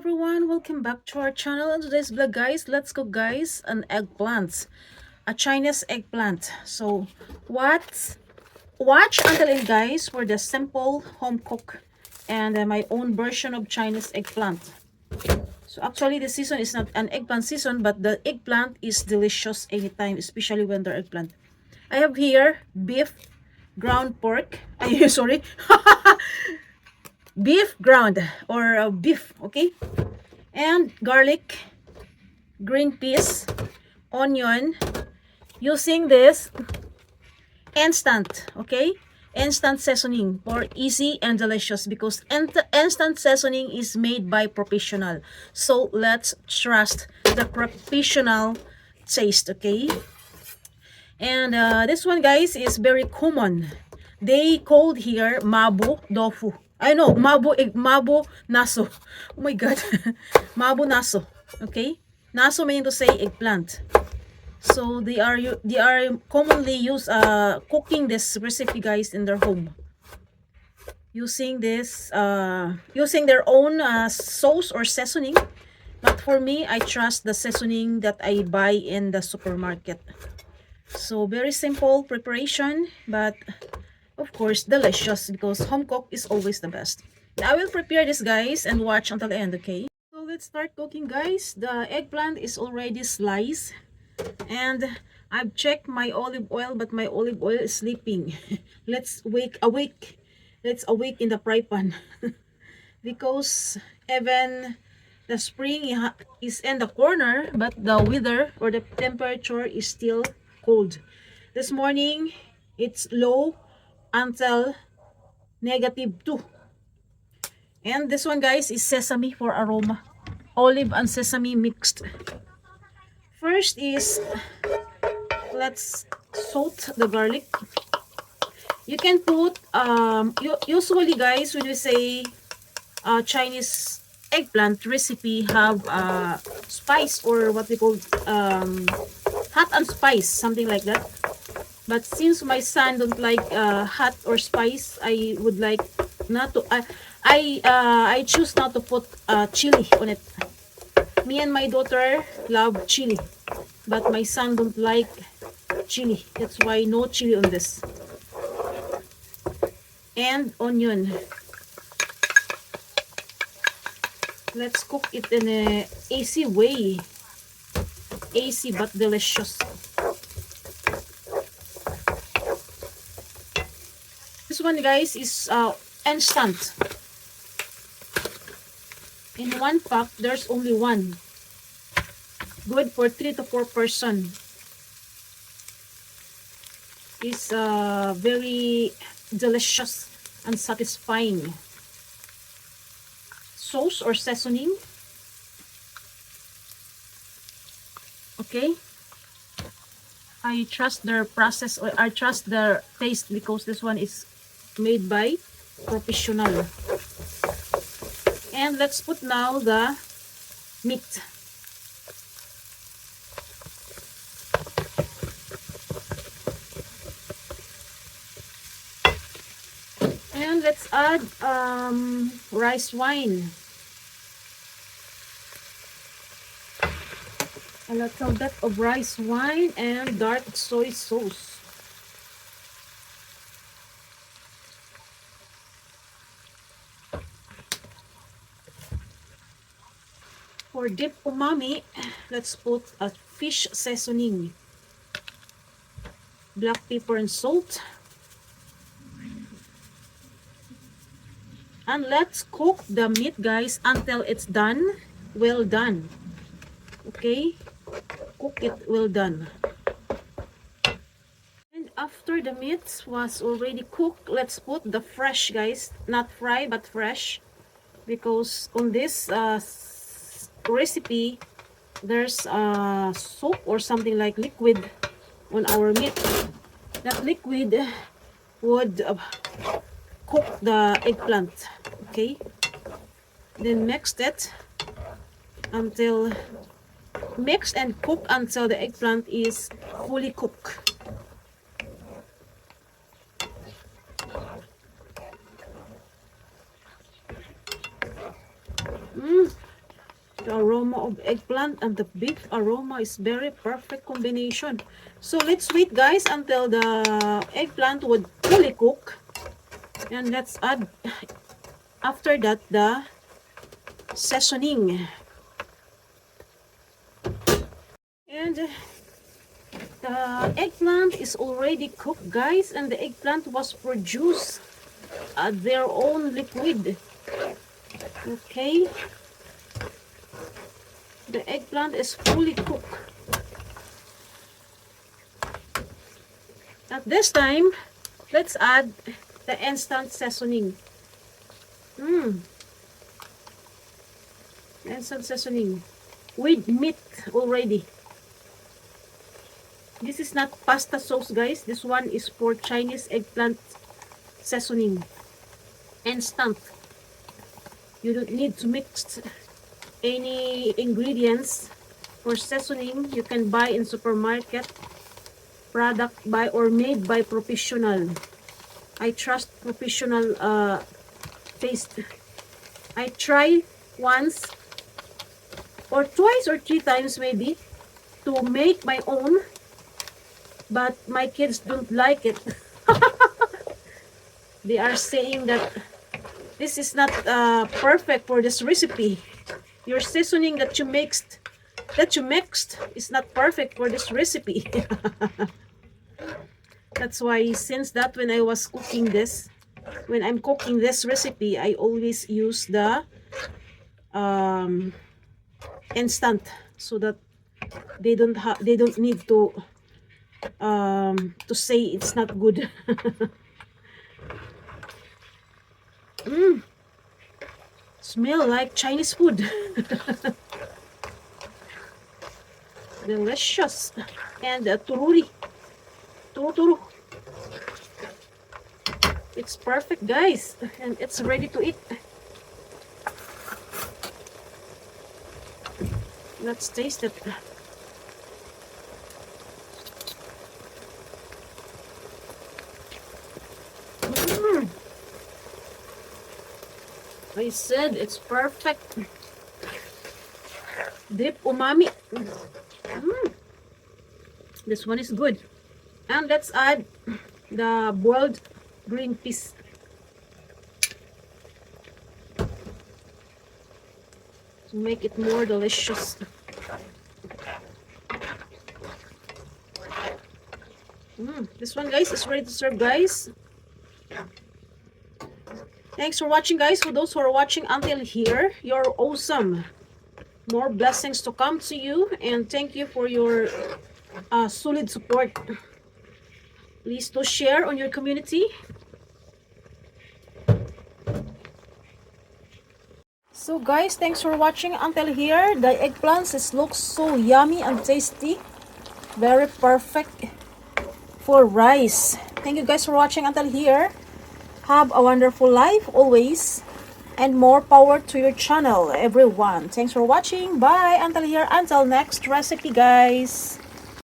everyone, welcome back to our channel. In today's vlog, guys, let's go, guys, an eggplant, a Chinese eggplant. So watch until end, guys, for the simple home cook and my own version of Chinese eggplant. So actually the season is not an eggplant season, but the eggplant is delicious anytime, especially when they're eggplant. I have here beef, ground pork, sorry, beef ground or beef, okay, and garlic, green peas, onion, using this instant, okay, instant seasoning for easy and delicious, because instant seasoning is made by professional. So let's trust the professional taste, okay. And this one, guys, is very common. They called here mabu tofu. I know mabu naso. Oh my god. Mabu naso. Okay? Naso meaning to say eggplant. So they are commonly used cooking this recipe, guys, in their home. Using this using their own sauce or seasoning. But for me, I trust the seasoning that I buy in the supermarket. So very simple preparation, but of course delicious, because home cook is always the best. Now I will prepare this, guys, and watch until the end, okay? So let's start cooking, guys. The eggplant is already sliced, and I've checked my olive oil, but my olive oil is sleeping. Let's awake in the fry pan. Because even the spring is in the corner, but the weather or the temperature is still cold. This morning, it's low until -2. And this one, guys, is sesame for aroma. Olive and sesame mixed. First is, let's salt the garlic. You can put, usually, guys, when we say Chinese eggplant recipe, have spice, or what we call hot and spice, something like that. But since my son don't like hot or spice, I would like not to. I choose not to put chili on it. Me and my daughter love chili, but my son don't like chili. That's why no chili on this. And onion. Let's cook it in a AC way. AC but delicious. This one, guys, is instant. In one pack, there's only one. Good for 3 to 4 person. It's very delicious and satisfying. Sauce or seasoning. Okay. I trust their process, or I trust their taste, because this one is made by professional. And let's put now the meat. And let's add rice wine. A little bit of rice wine and dark soy sauce. For deep umami, let's put a fish seasoning, black pepper and salt. And let's cook the meat, guys, until it's done, well done. Okay? Cook it well done. And after the meat was already cooked, let's put the fresh, guys, not fry but fresh, because on this recipe there's soap or something like liquid on our meat. That liquid would cook the eggplant. Okay, then mix and cook until the eggplant is fully cooked. The aroma of eggplant and the beef aroma is very perfect combination. So let's wait guys until the eggplant would fully cook. And let's add after that the seasoning. And the eggplant is already cooked guys, and the eggplant was produced their own liquid. Okay, the eggplant is fully cooked. At this time, let's add the instant seasoning. Instant seasoning with meat already. This is not pasta sauce guys. This one is for Chinese eggplant seasoning. Instant. You don't need to mix any ingredients for seasoning. You can buy in supermarket. Product by or made by professional. I trust professional taste. I try once or twice or 3 times maybe to make my own, but my kids don't like it. They are saying that this is not perfect for this recipe. Your seasoning that you mixed is not perfect for this recipe. That's why since that when I was cooking this, when I'm cooking this recipe, I always use the instant, so that they don't need to say it's not good. Smell like Chinese food. Delicious. And tururi. Turu. It's perfect guys, and it's ready to eat. Let's taste it. I said it's perfect. Deep umami. This one is good. And let's add the boiled green peas. To make it more delicious. This one guys is ready to serve guys. Thanks for watching guys. For those who are watching until here, you're awesome. More blessings to come to you, and thank you for your solid support. Please do share on your community. So guys, thanks for watching until here. The eggplants looks so yummy and tasty. Very perfect for rice. Thank you guys for watching until here. Have a wonderful life always, and more power to your channel everyone. Thanks for watching. Bye until here. Until next recipe guys.